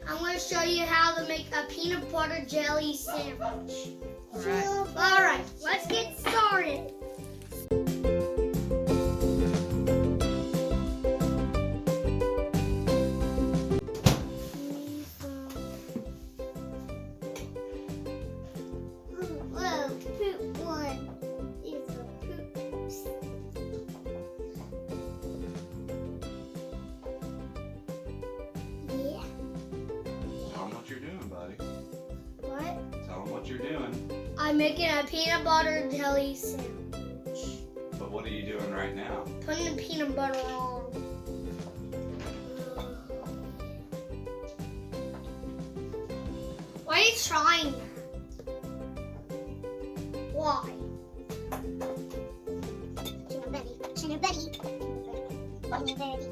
I'm going to show you how to make a peanut butter jelly sandwich. All Alright, let's get started. Whoa, poop one. These are poops. Yeah. Tell them what you're doing, buddy. What? Tell them what you're doing. I'm making a peanut butter jelly sandwich. But what are you doing right now? Putting the peanut butter on. Why are you trying that? Why? Shine your belly, shine your belly, shine your belly.